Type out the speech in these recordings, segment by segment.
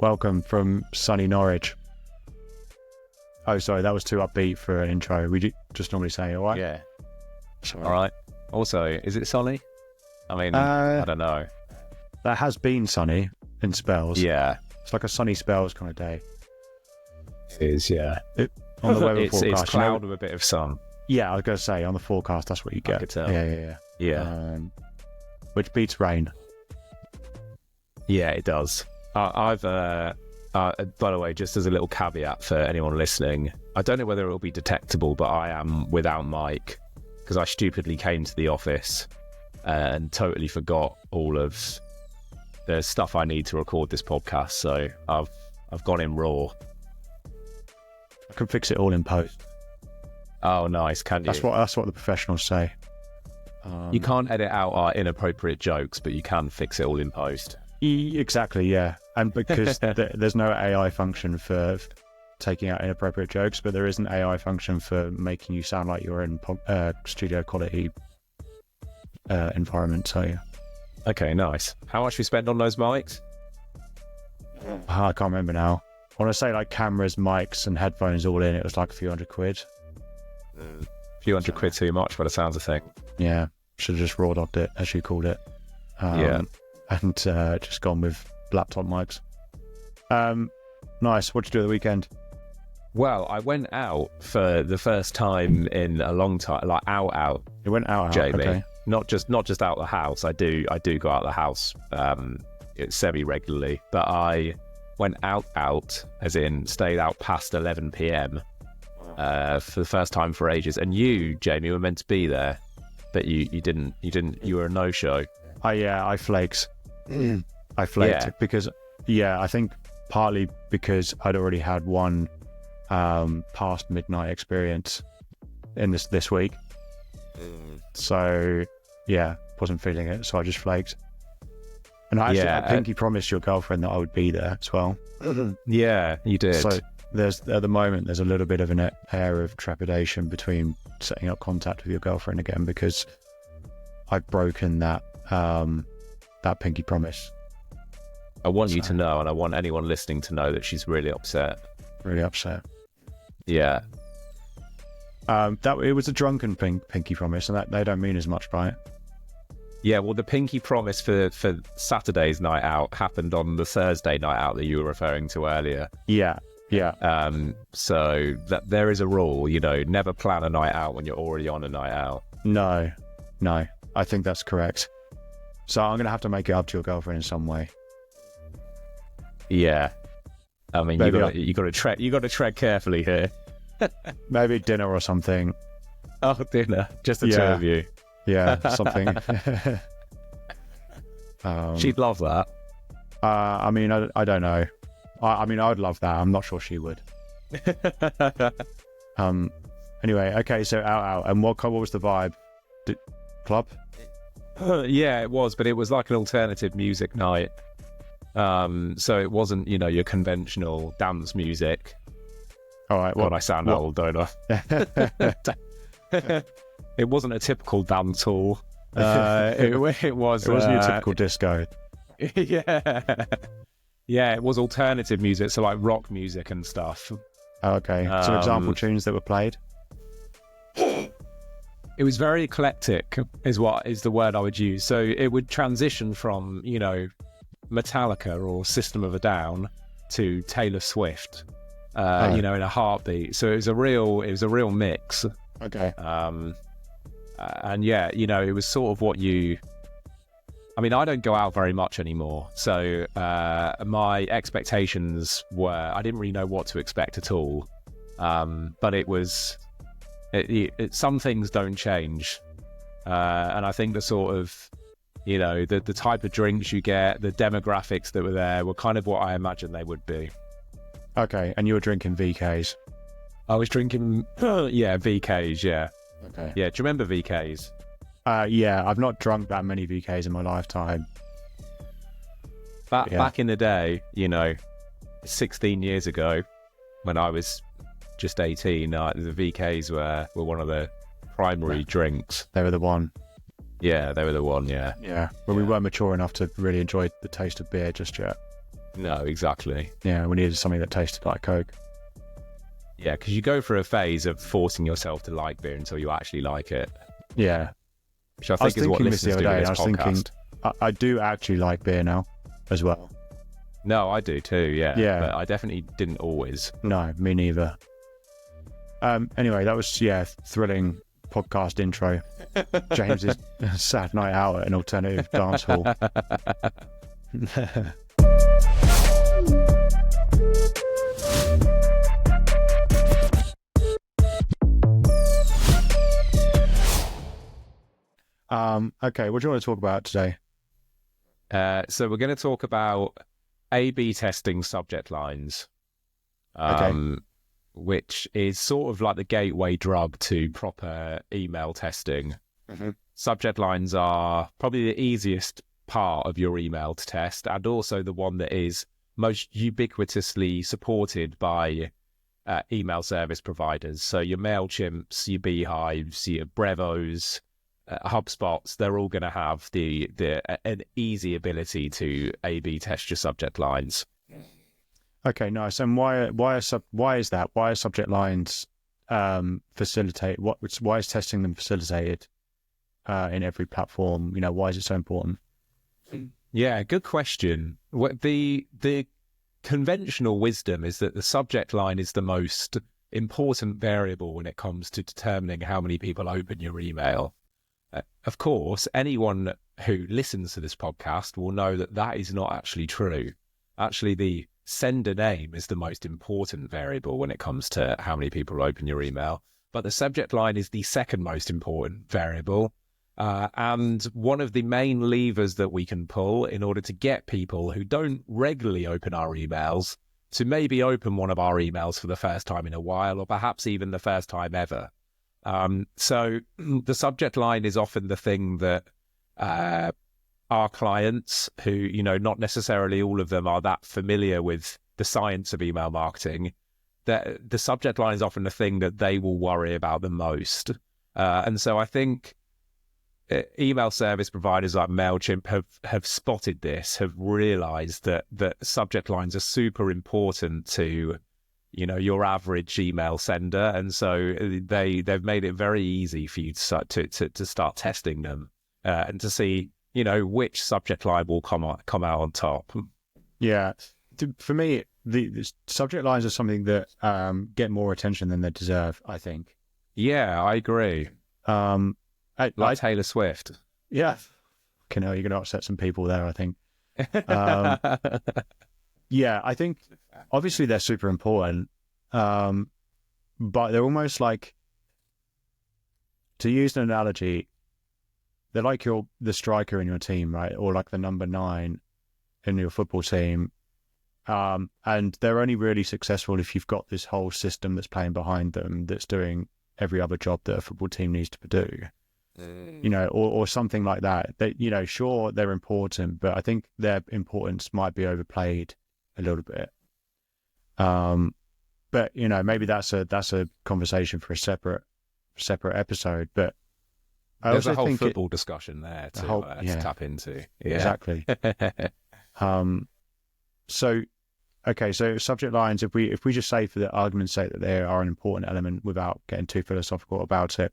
Welcome from sunny Norwich. Oh, sorry, that was too upbeat for an intro. We just normally say, all right? Yeah. Sorry. All right. Also, is it sunny? I mean, I don't know. That has been sunny in spells. Yeah. It's like a sunny spells kind of day. It is, yeah. On the weather forecast. It's cloud with a bit of sun. Yeah, I was going to say, on the forecast, that's what you get. I could tell. Yeah. Which beats rain. Yeah, it does. By the way, just as a little caveat for anyone listening, I don't know whether it will be detectable, but I am without mic because I stupidly came to the office and totally forgot all of the stuff I need to record this podcast. So I've gone in raw. I can fix it all in post. Oh, nice. Can you? That's what the professionals say. You can't edit out our inappropriate jokes, but you can fix it all in post. Exactly, yeah. And because there's no AI function for taking out inappropriate jokes, but there is an AI function for making you sound like you're in studio quality environment. So, yeah. Okay, nice. How much we spend on those mics? I can't remember now. I want to say like cameras, mics, and headphones all in. It was like a few £100. A few £100 too much by the sounds of things. Yeah, should have just raw dogged it, as you called it. Yeah. And just gone with laptop mics. Nice. What'd you do at the weekend? Well, I went out for the first time in a long time, like out. You went out, Jamie. Okay. Not just out the house. I do go out the house semi regularly, but I went out as in stayed out past 11 p.m. For the first time for ages. And you, Jamie, were meant to be there, but you didn't. You were a no-show. I flaked. I flaked because I think partly because I'd already had one past midnight experience in this week. So wasn't feeling it, so I just flaked. And I pinky promised your girlfriend that I would be there as well. Yeah, you did. So at the moment there's a little bit of an air of trepidation between setting up contact with your girlfriend again because I've broken that pinky promise. I want you to know, and I want anyone listening to know that she's really upset. Really upset. Yeah. It was a drunken pinky promise, and that they don't mean as much, right? Yeah, well, the pinky promise for Saturday's night out happened on the Thursday night out that you were referring to earlier. Yeah. So that there is a rule, never plan a night out when you're already on a night out. No, I think that's correct. So I'm gonna have to make it up to your girlfriend in some way. Yeah, I mean, you got to tread carefully here. Maybe dinner or something. Oh, dinner, just the two of you. Yeah, something. She'd love that. I mean, I don't know. I mean, I would love that. I'm not sure she would. Anyway, okay, so out. And what was the vibe? Club? Yeah, it was, but it was like an alternative music night. So it wasn't, your conventional dance music. All right. God, I sound old, don't I? It wasn't a typical dance hall. It was. It wasn't your typical disco. Yeah, it was alternative music, so like rock music and stuff. Okay. Some example tunes that were played. It was very eclectic, is the word I would use. So it would transition from, Metallica or System of a Down to Taylor Swift, in a heartbeat. So it was a real mix. Okay. And it was sort of I mean, I don't go out very much anymore. So my expectations were, I didn't really know what to expect at all. But it was, some things don't change. And I think the sort of, the type of drinks you get, the demographics that were there were kind of what I imagined they would be. Okay, and you were drinking VKs? I was drinking, VKs, yeah. Okay. Yeah, do you remember VKs? Yeah, I've not drunk that many VKs in my lifetime. Back in the day, 16 years ago, when I was just 18, the VKs were one of the primary drinks. They were the one. Yeah, they were the one, yeah. Yeah, but we weren't mature enough to really enjoy the taste of beer just yet. No, exactly. Yeah, we needed something that tasted like Coke. Yeah, because you go through a phase of forcing yourself to like beer until you actually like it. Yeah. Which I think is what listeners do with this podcast. I do actually like beer now as well. No, I do too, yeah. Yeah. But I definitely didn't always. No, me neither. Anyway, that was, thrilling podcast intro. James's sad night out at an alternative dance hall. Okay, what do you want to talk about today? So we're going to talk about A/B testing subject lines, which is sort of like the gateway drug to proper email testing. Mm-hmm. Subject lines are probably the easiest part of your email to test, and also the one that is most ubiquitously supported by email service providers. So your MailChimps, your Beehives, your Brevos, HubSpots, they're all going to have an easy ability to A/B test your subject lines. Okay, nice. And why is that? Why are subject lines facilitate? Why is testing them facilitated in every platform? Why is it so important? Yeah, good question. The conventional wisdom is that the subject line is the most important variable when it comes to determining how many people open your email. Of course, anyone who listens to this podcast will know that that is not actually true. Actually, the sender name is the most important variable when it comes to how many people open your email. But the subject line is the second most important variable. And one of the main levers that we can pull in order to get people who don't regularly open our emails to maybe open one of our emails for the first time in a while, or perhaps even the first time ever. So the subject line is often the thing that our clients who, not necessarily all of them are that familiar with the science of email marketing, that the subject line is often the thing that they will worry about the most. And so I think email service providers like MailChimp have spotted this, have realized that subject lines are super important to your average email sender, and so they've made it very easy for you to start testing them and to see which subject line will come out on top. Yeah, for me, the subject lines are something that get more attention than they deserve, I think. Yeah, I agree. Like Taylor Swift. Yeah, you're going to upset some people there, I think. Yeah, I think obviously they're super important, but they're almost like, to use an analogy, they're like the striker in your team, right? Or like the number 9 in your football team. And they're only really successful if you've got this whole system that's playing behind them, that's doing every other job that a football team needs to do. Or something like that. Sure, they're important, but I think their importance might be overplayed a little bit. But maybe that's a conversation for a separate episode. But there's a whole football discussion there to tap into. Yeah. Exactly. So subject lines, if we just say, for the argument's sake, that they are an important element without getting too philosophical about it,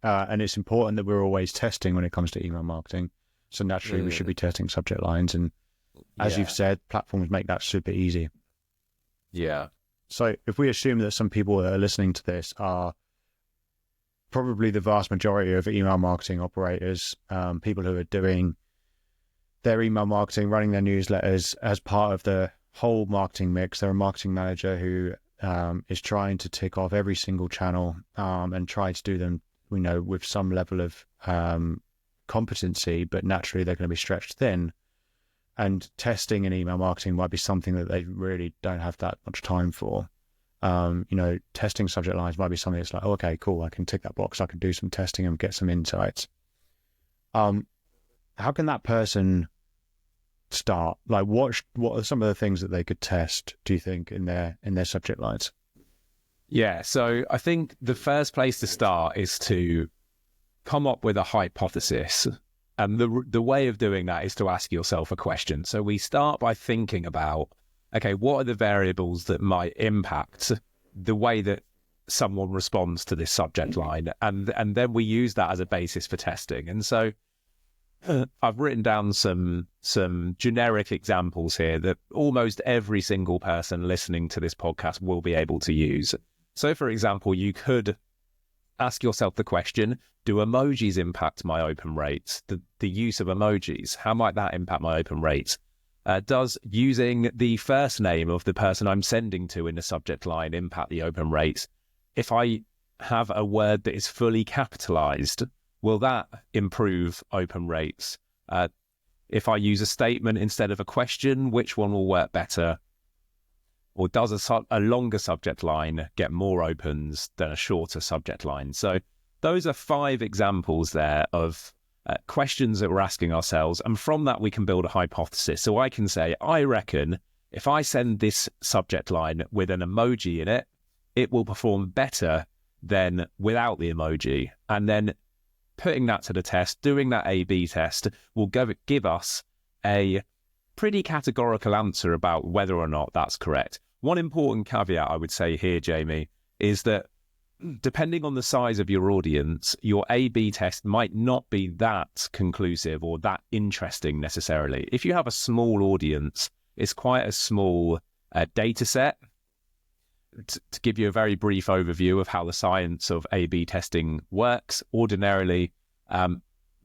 and it's important that we're always testing when it comes to email marketing. So naturally, we should be testing subject lines, and as you've said, platforms make that super easy. Yeah. So if we assume that some people that are listening to this are probably the vast majority of email marketing operators, people who are doing their email marketing, running their newsletters as part of the whole marketing mix. They're a marketing manager who is trying to tick off every single channel and try to do them, with some level of competency, but naturally they're going to be stretched thin. And testing in email marketing might be something that they really don't have that much time for. Testing subject lines might be something that's like, oh, okay, cool, I can tick that box, I can do some testing and get some insights. How can that person start? Like, what are some of the things that they could test, do you think, in their subject lines? Yeah, so I think the first place to start is to come up with a hypothesis. And the way of doing that is to ask yourself a question. So we start by thinking about, okay, what are the variables that might impact the way that someone responds to this subject line? And then we use that as a basis for testing. And so I've written down some generic examples here that almost every single person listening to this podcast will be able to use. So, for example, you could ask yourself the question, do emojis impact my open rates? The use of emojis, how might that impact my open rates? Does using the first name of the person I'm sending to in the subject line impact the open rates? If I have a word that is fully capitalized, will that improve open rates? If I use a statement instead of a question, which one will work better? Or does a longer subject line get more opens than a shorter subject line? So those are 5 examples there of questions that we're asking ourselves. And from that, we can build a hypothesis. So I can say, I reckon if I send this subject line with an emoji in it, it will perform better than without the emoji. And then putting that to the test, doing that A/B test will give us a pretty categorical answer about whether or not that's correct. One important caveat I would say here, Jamie, is that depending on the size of your audience, your A/B test might not be that conclusive or that interesting necessarily. If you have a small audience, it's quite a small data set. To give you a very brief overview of how the science of A/B testing works, ordinarily,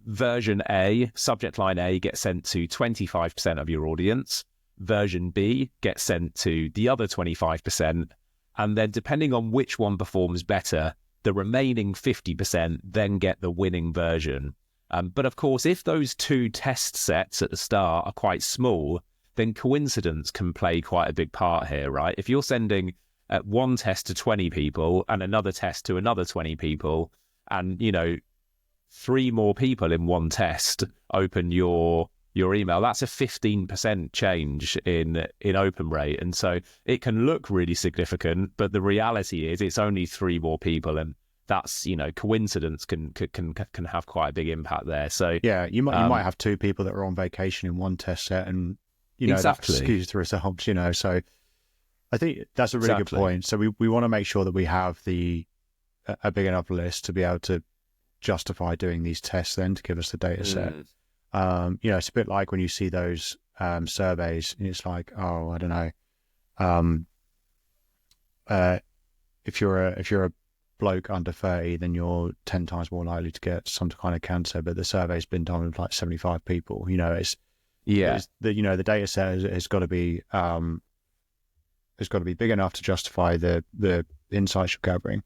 version A, subject line A, gets sent to 25% of your audience. Version B gets sent to the other 25%. And then depending on which one performs better, the remaining 50% then get the winning version. But of course, if those 2 test sets at the start are quite small, then coincidence can play quite a big part here, right? If you're sending one test to 20 people and another test to another 20 people, and 3 more people in one test open your email, that's a 15% change in open rate. And so it can look really significant, but the reality is it's only 3 more people, and that's coincidence can have quite a big impact there. So yeah, you might have 2 people that are on vacation in one test set, and exactly. that skews the results. So I think that's a really good point. So we want to make sure that we have a big enough list to be able to justify doing these tests then to give us the data set. It's a bit like when you see those surveys, and it's like, oh, I don't know, if you're a bloke under 30, then you're 10 times more likely to get some kind of cancer. But the survey's been done with like 75 people. The data set has got to be big enough to justify the insights you're gathering.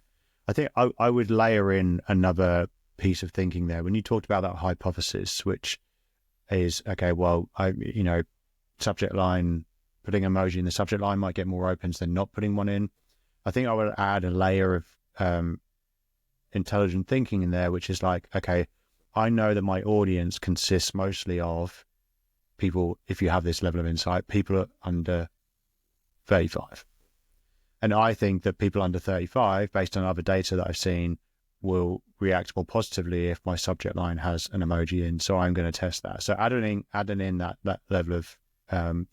I think I would layer in another piece of thinking there. When you talked about that hypothesis, which is, okay, well, subject line, putting emoji in the subject line might get more opens than not putting one in. I think I would add a layer of intelligent thinking in there, which is like, okay, I know that my audience consists mostly of people, if you have this level of insight, people are under 35. And I think that people under 35, based on other data that I've seen, will react more positively if my subject line has an emoji in. So I'm going to test that. So adding in that level of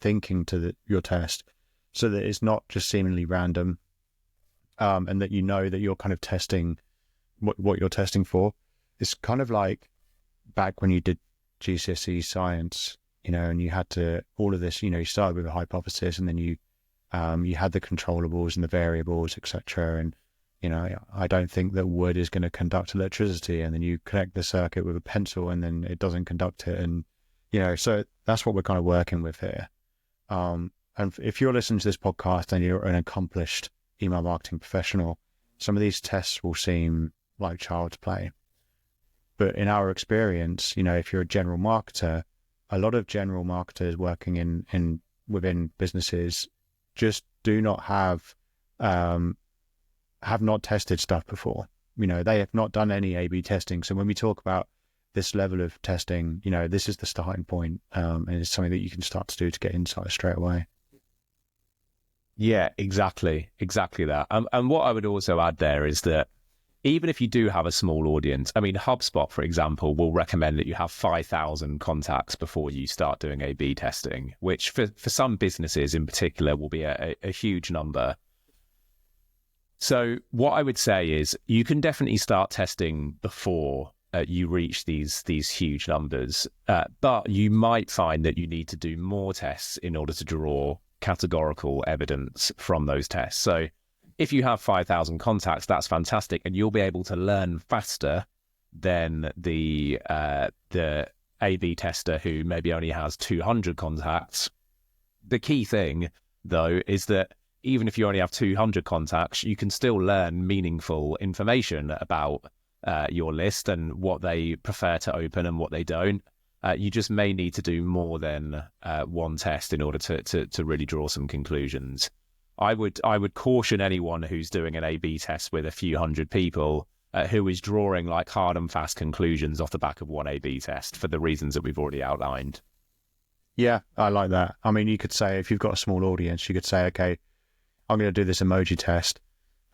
thinking to your test, so that it's not just seemingly random, and that that you're kind of testing what you're testing for. It's kind of like back when you did GCSE science, and you had to, all of this, you started with a hypothesis, and then you had the controllables and the variables, etc. And I don't think that wood is going to conduct electricity, and then you connect the circuit with a pencil and then it doesn't conduct it. And, so that's what we're kind of working with here. And if you're listening to this podcast and you're an accomplished email marketing professional, some of these tests will seem like child's play. But in our experience, if you're a general marketer, a lot of general marketers working within businesses just do not have not tested stuff before. They have not done any A/B testing. So when we talk about this level of testing, this is the starting point, and it's something that you can start to do to get insights straight away. Yeah, exactly that. And what I would also add there is that even if you do have a small audience, I mean, HubSpot, for example, will recommend that you have 5,000 contacts before you start doing A/B testing, which for some businesses in particular will be a huge number. So what I would say is you can definitely start testing before you reach these huge numbers, but you might find that you need to do more tests in order to draw categorical evidence from those tests. So if you have 5,000 contacts, that's fantastic, and you'll be able to learn faster than the A/B tester who maybe only has 200 contacts. The key thing, though, is that even if you only have 200 contacts, you can still learn meaningful information about your list and what they prefer to open and what they don't. You just may need to do more than one test in order to really draw some conclusions. I would caution anyone who's doing an A/B test with a few hundred people who is drawing like hard and fast conclusions off the back of one A/B test for the reasons that we've already outlined. Yeah, I like that. I mean, you could say, if you've got a small audience, you could say, okay, I'm going to do this emoji test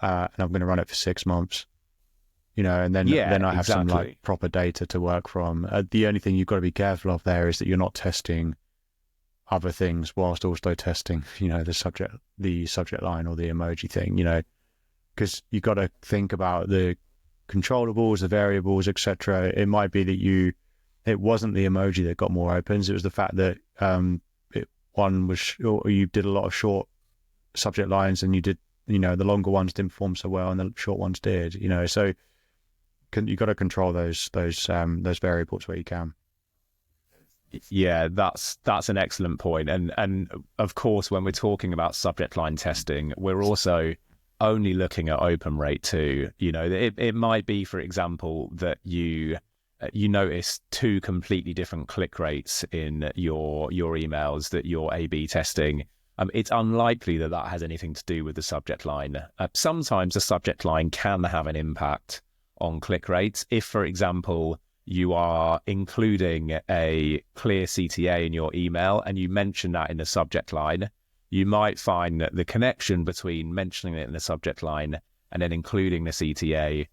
and I'm going to run it for 6 months, and then I have some like proper data to work from. The only thing you've got to be careful of there is that you're not testing other things whilst also testing, the subject line or the emoji thing, because you've got to think about the controllables, the variables, etc. It might be that it wasn't the emoji that got more opens. It was the fact that you did a lot of short subject lines, and you did, the longer ones didn't perform so well, and the short ones did. So you got to control those variables where you can. Yeah, that's an excellent point. And of course, when we're talking about subject line testing, we're also only looking at open rate too. It might be, for example, that you notice 2 completely different click rates in your emails that you're A/B testing. It's unlikely that has anything to do with the subject line. Sometimes the subject line can have an impact on click rates. If, for example, you are including a clear CTA in your email and you mention that in the subject line, you might find that the connection between mentioning it in the subject line and then including the CTA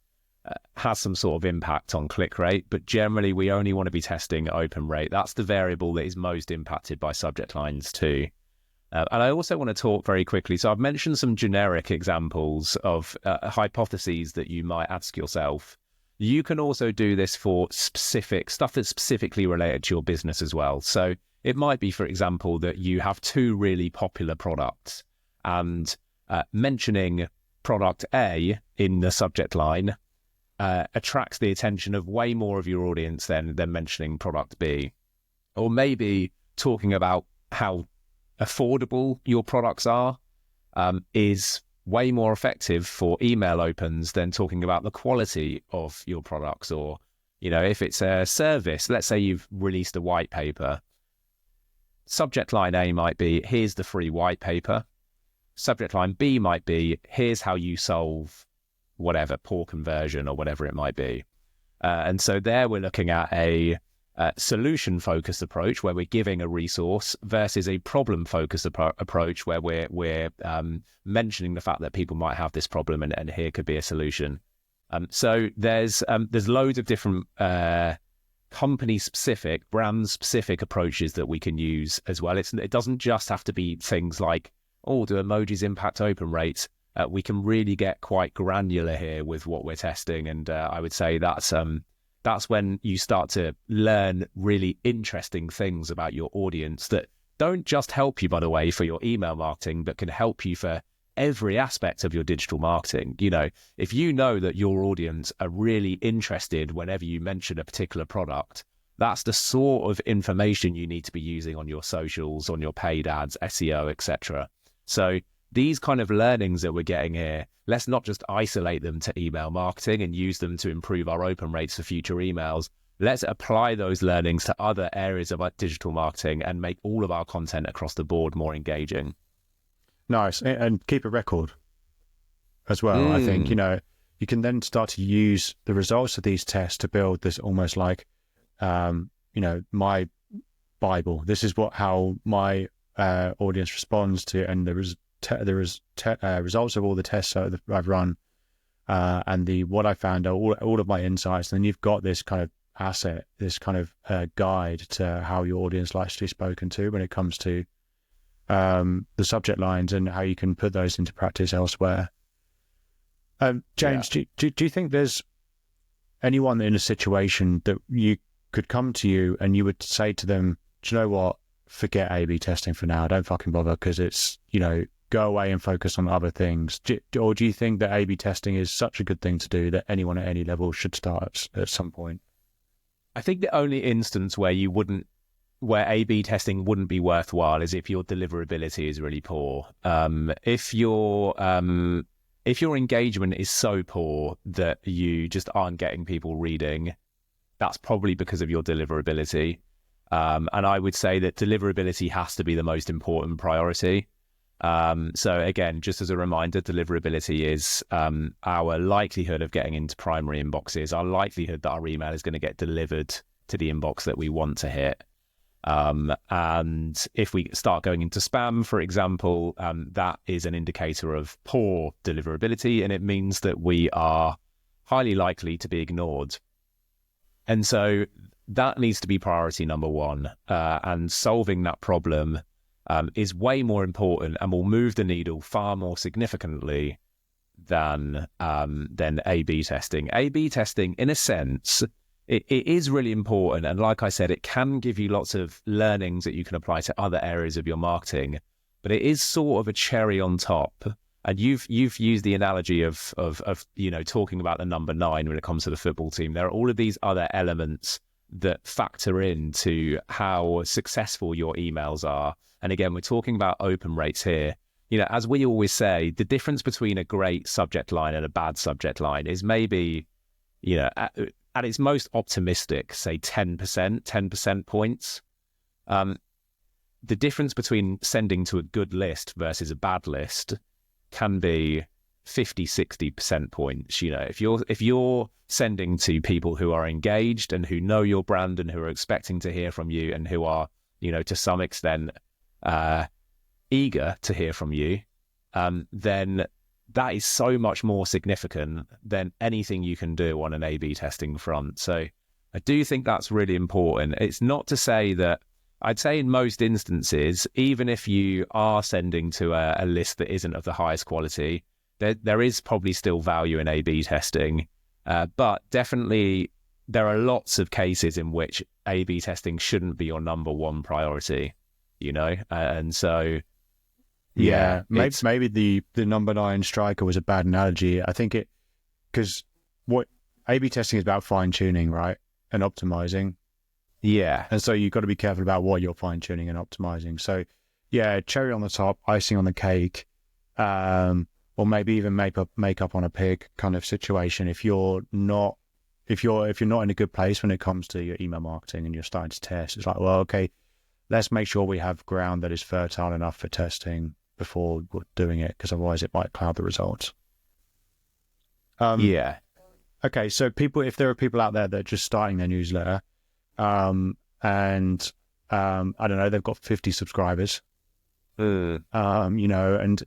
has some sort of impact on click rate. But generally, we only want to be testing open rate. That's the variable that is most impacted by subject lines too. And I also want to talk very quickly. So I've mentioned some generic examples of hypotheses that you might ask yourself. You can also do this for specific stuff that's specifically related to your business as well. So it might be, for example, that you have 2 really popular products, and mentioning product A in the subject line attracts the attention of way more of your audience than mentioning product B. Or maybe talking about how affordable your products are is way more effective for email opens than talking about the quality of your products. Or, if it's a service, let's say you've released a white paper, subject line A might be, here's the free white paper. Subject line B might be, here's how you solve whatever, poor conversion or whatever it might be. And so there we're looking at a solution-focused approach where we're giving a resource versus a problem-focused approach where we're mentioning the fact that people might have this problem and here could be a solution. So there's loads of different company-specific, brand-specific approaches that we can use as well. It doesn't just have to be things like, do emojis impact open rates? We can really get quite granular here with what we're testing, and I would say that's when you start to learn really interesting things about your audience that don't just help you, by the way, for your email marketing, but can help you for every aspect of your digital marketing. If you know that your audience are really interested whenever you mention a particular product, that's the sort of information you need to be using on your socials, on your paid ads, SEO, etc. So these kind of learnings that we're getting here, let's not just isolate them to email marketing and use them to improve our open rates for future emails. Let's apply those learnings to other areas of our digital marketing and make all of our content across the board more engaging. Nice. And keep a record as well. I think, you can then start to use the results of these tests to build this almost like, my Bible. This is how my audience responds to, and there is results of all the tests that I've run and what I found are all of my insights. And then you've got this kind of asset, this kind of guide to how your audience likes to be spoken to when it comes to the subject lines and how you can put those into practice elsewhere. James, do you think there's anyone in a situation that you could come to you and you would say to them, do you know what, forget A/B testing for now, don't fucking bother, because it's, go away and focus on other things? Or do you think that A/B testing is such a good thing to do that anyone at any level should start at some point? I think the only instance where where A/B testing wouldn't be worthwhile is if your deliverability is really poor. If your engagement is so poor that you just aren't getting people reading, that's probably because of your deliverability. And I would say that deliverability has to be the most important priority. So again, just as a reminder, deliverability is our likelihood of getting into primary inboxes, our likelihood that our email is going to get delivered to the inbox that we want to hit. And if we start going into spam, for example, that is an indicator of poor deliverability, and it means that we are highly likely to be ignored. And so that needs to be priority number one. And solving that problem is way more important and will move the needle far more significantly than A/B testing. A/B testing, in a sense, it is really important, and like I said, it can give you lots of learnings that you can apply to other areas of your marketing, but it is sort of a cherry on top. And you've used the analogy of talking about the number 9 when it comes to the football team. There are all of these other elements that factor into how successful your emails are. And again, we're talking about open rates here. As we always say, the difference between a great subject line and a bad subject line is maybe, at its most optimistic, say 10% points. The difference between sending to a good list versus a bad list can be 50-60% points. If you're sending to people who are engaged and who know your brand and who are expecting to hear from you and who are, to some extent eager to hear from you, then that is so much more significant than anything you can do on an A/B testing front. So I do think that's really important. It's not to say that, I'd say in most instances, even if you are sending to a list that isn't of the highest quality, there is probably still value in A/B testing. But definitely there are lots of cases in which A/B testing shouldn't be your number one priority, and so... Yeah, maybe the number 9 striker was a bad analogy. I think because what A/B testing is about fine tuning, right, and optimizing. Yeah, and so you've got to be careful about what you're fine tuning and optimizing. So, yeah, cherry on the top, icing on the cake, or maybe even makeup on a pig kind of situation. If you're not in a good place when it comes to your email marketing and you're starting to test, it's like, well, okay, let's make sure we have ground that is fertile enough for testing before doing it, because otherwise it might cloud the results. Yeah. Okay, so if there are people out there that are just starting their newsletter, and I don't know, they've got 50 subscribers, and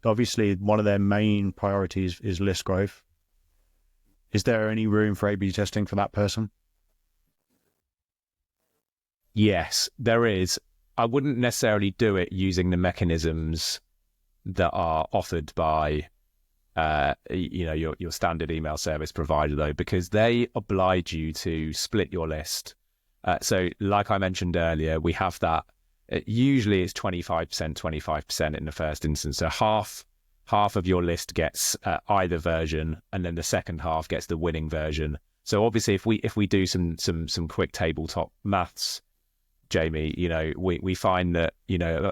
obviously one of their main priorities is list growth. Is there any room for A/B testing for that person? Yes, there is. I wouldn't necessarily do it using the mechanisms that are offered by your standard email service provider, though, because they oblige you to split your list. So like I mentioned earlier, we have that. Usually it's 25% in the first instance. So half of your list gets either version, and then the second half gets the winning version. So obviously if we do some quick tabletop maths, Jamie, we find that,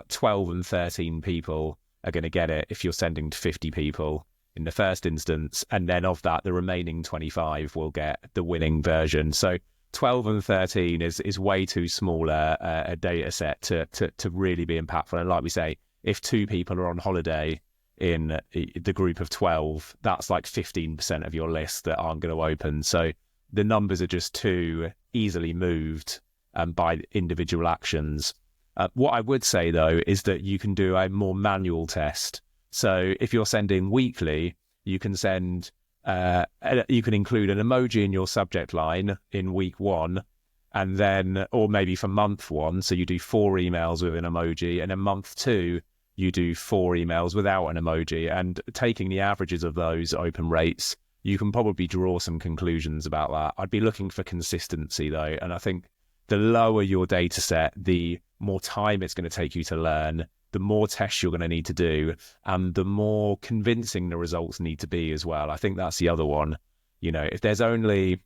12 and 13 people are going to get it if you're sending to 50 people in the first instance. And then of that, the remaining 25 will get the winning version. So 12 and 13 is way too small a data set to really be impactful. And like we say, if 2 people are on holiday in the group of 12, that's like 15% of your list that aren't going to open. So the numbers are just too easily moved by individual actions. What I would say, though, is that you can do a more manual test. So if you're sending weekly, you can send you can include an emoji in your subject line in week 1, and then, or maybe for month 1, so you do 4 emails with an emoji, and then month 2, you do 4 emails without an emoji. And taking the averages of those open rates, you can probably draw some conclusions about that. I'd be looking for consistency though, and I think the lower your data set, the more time it's going to take you to learn, the more tests you're going to need to do, and the more convincing the results need to be as well. I think that's the other one. You know, if there's only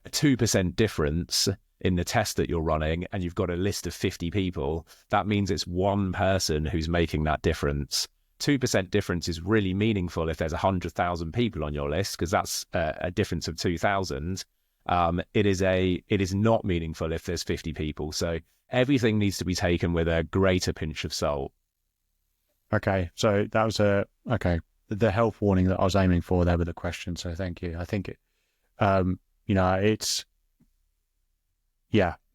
a 2% difference in the test that you're running and you've got a list of 50 people, that means it's one person who's making that difference. 2% difference is really meaningful if there's 100,000 people on your list, because that's a difference of 2,000. It is not meaningful if there's 50 people. So everything needs to be taken with a greater pinch of salt. Okay, so that was the health warning that I was aiming for there with the question. So thank you. I think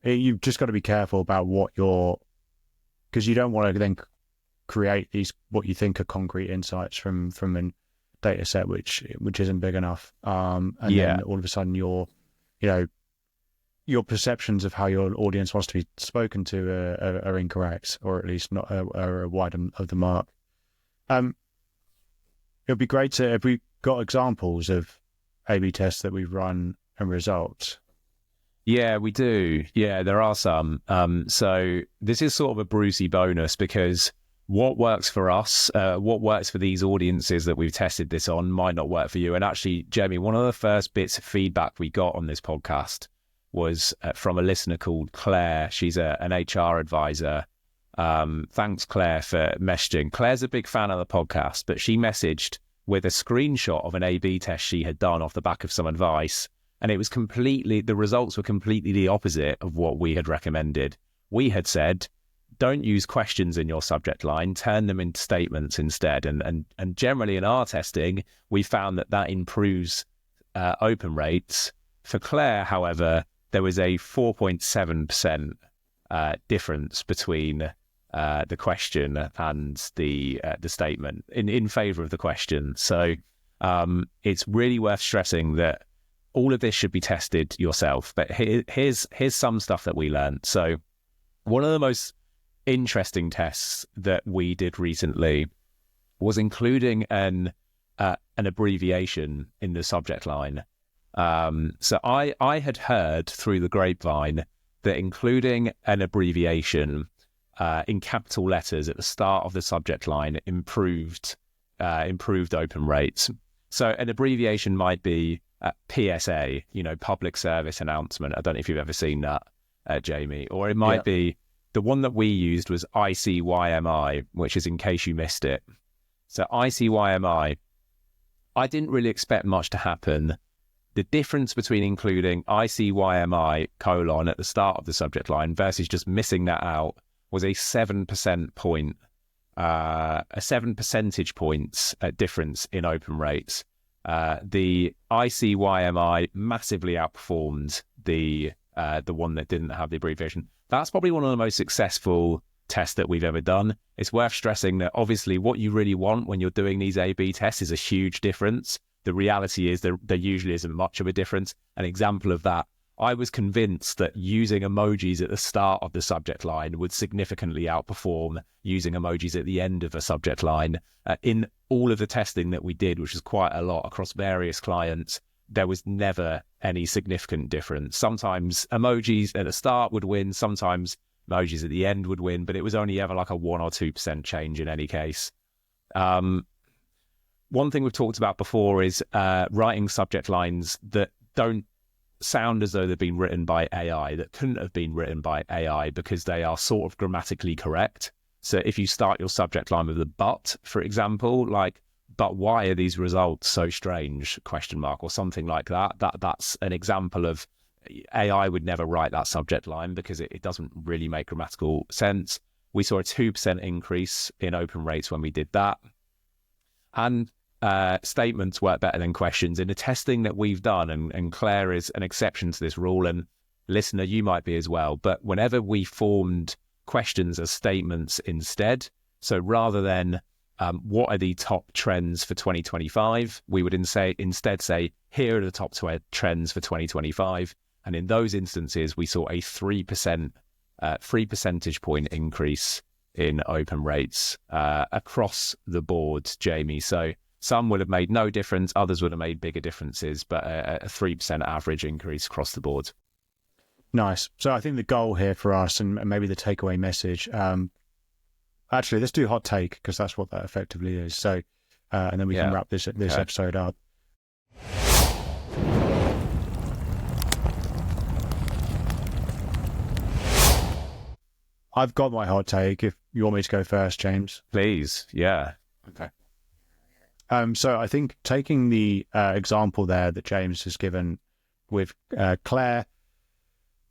you've just got to be careful about because you don't want to then create these what you think are concrete insights from a data set which isn't big enough. Then all of a sudden your perceptions of how your audience wants to be spoken to are incorrect, or at least not are wide of the mark. It would be great if we got examples of A/B tests that we've run and results. Yeah, we do. Yeah, there are some. So this is sort of a Brucey bonus, because what works for us, what works for these audiences that we've tested this on might not work for you. And actually, Jamie, one of the first bits of feedback we got on this podcast was from a listener called Claire. She's an HR advisor. Thanks, Claire, for messaging. Claire's a big fan of the podcast, but she messaged with a screenshot of an A/B test she had done off the back of some advice. And it was the results were completely the opposite of what we had recommended. We had said, don't use questions in your subject line, turn them into statements instead. And generally in our testing, we found that improves open rates. For Claire, however, there was a 4.7% difference between the question and the statement in favor of the question. So it's really worth stressing that all of this should be tested yourself. But here's some stuff that we learned. So one of the most interesting tests that we did recently was including an abbreviation in the subject line. So I had heard through the grapevine that including an abbreviation in capital letters at the start of the subject line improved open rates. So an abbreviation might be PSA, public service announcement. I don't know if you've ever seen that, Jamie. Or it might be, the one that we used was ICYMI, which is in case you missed it. So ICYMI, I didn't really expect much to happen. The difference between including ICYMI : at the start of the subject line versus just missing that out was a 7 percentage points difference in open rates. The ICYMI massively outperformed the one that didn't have the abbreviation. That's probably one of the most successful tests that we've ever done. It's worth stressing that obviously what you really want when you're doing these A/B tests is a huge difference. The reality is there usually isn't much of a difference. An example of that, I was convinced that using emojis at the start of the subject line would significantly outperform using emojis at the end of a subject line. In all of the testing that we did, which is quite a lot across various clients, there was never any significant difference. Sometimes emojis at the start would win, sometimes emojis at the end would win, but it was only ever like a 1 or 2% change in any case. One thing we've talked about before is writing subject lines that don't sound as though they've been written by AI, that couldn't have been written by AI because they are sort of grammatically correct. So if you start your subject line with a but, for example, like, but why are these results so strange, ? Or something like that, that's an example of AI would never write that subject line because it doesn't really make grammatical sense. We saw a 2% increase in open rates when we did that. And statements work better than questions. In the testing that we've done, and Claire is an exception to this rule, and listener, you might be as well, but whenever we formed questions as statements instead, so rather than what are the top trends for 2025? We would instead say, here are the top trends for 2025. And in those instances, we saw a 3 percentage point increase in open rates across the board, Jamie. So some would have made no difference, others would have made bigger differences, but a 3% average increase across the board. Nice. So I think the goal here for us, and maybe the takeaway message, actually, let's do hot take, because that's what that effectively is. So, and then we can wrap this episode up. I've got my hot take. If you want me to go first, James. Please. Yeah. Okay. So I think taking the example there that James has given with Claire,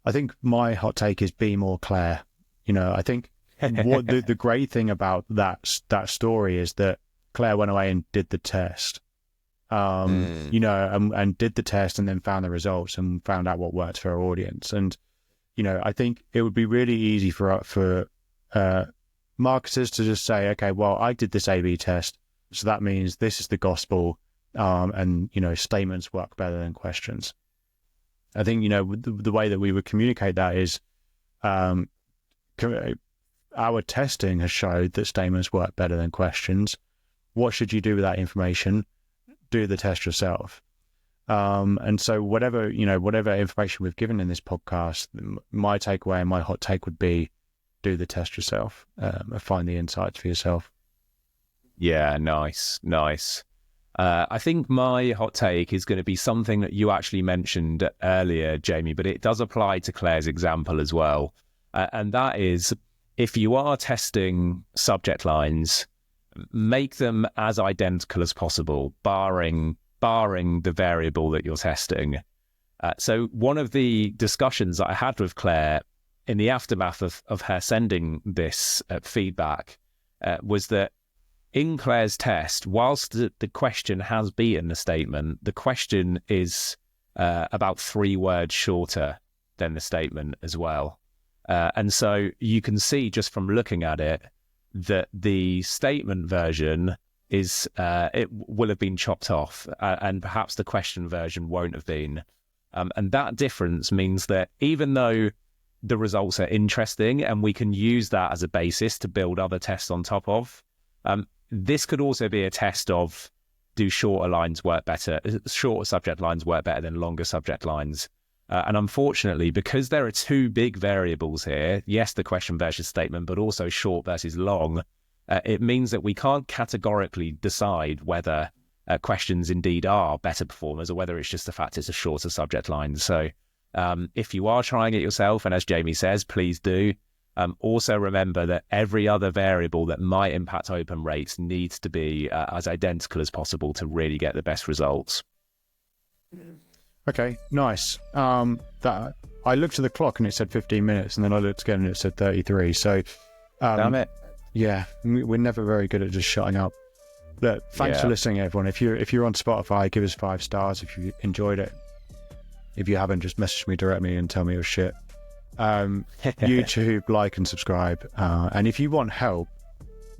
I think my hot take is be more Claire. I think what the great thing about that story is that Claire went away and did the test, and did the test and then found the results and found out what worked for her audience. And, I think it would be really easy for marketers to just say, okay, well, I did this A/B test, so that means this is the gospel, and, statements work better than questions. I think, the way that we would communicate that is, our testing has showed that statements work better than questions. What should you do with that information? Do the test yourself. And so whatever information we've given in this podcast, my takeaway and my hot take would be, do the test yourself, and find the insights for yourself. Yeah, nice. I think my hot take is going to be something that you actually mentioned earlier, Jamie, but it does apply to Claire's example as well. And that is, if you are testing subject lines, make them as identical as possible, barring the variable that you're testing. So one of the discussions that I had with Claire in the aftermath of her sending this feedback was that in Claire's test, whilst the question has been a statement, the question is about 3 words shorter than the statement as well. And so you can see just from looking at it that the statement version is it will have been chopped off, and perhaps the question version won't have been. And that difference means that even though the results are interesting and we can use that as a basis to build other tests on top of, this could also be a test of, do shorter subject lines work better than longer subject lines? And unfortunately, because there are 2 big variables here, yes, the question versus statement, but also short versus long, it means that we can't categorically decide whether questions indeed are better performers or whether it's just the fact it's a shorter subject line. So if you are trying it yourself, and as Jamie says, please do, also remember that every other variable that might impact open rates needs to be as identical as possible to really get the best results. Okay, nice. That I looked at the clock and it said 15 minutes, and then I looked again and it said 33. So, damn it. Yeah, we're never very good at just shutting up. Look, thanks for listening, everyone. If you're on Spotify, give us 5 stars if you enjoyed it. If you haven't, just message me directly and tell me your shit. YouTube, like and subscribe. And if you want help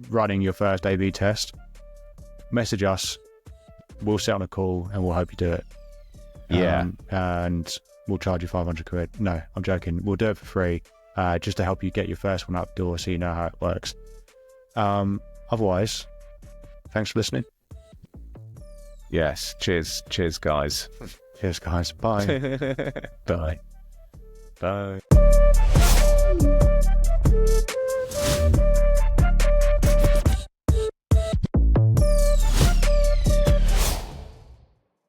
running your first A/B test, message us. We'll set on a call and we'll help you do it. And we'll charge you 500 quid. No, I'm joking. We'll do it for free, just to help you get your first one out the door so you know how it works. Otherwise, thanks for listening. Yes. Cheers, guys. Cheers, guys. Bye. Bye.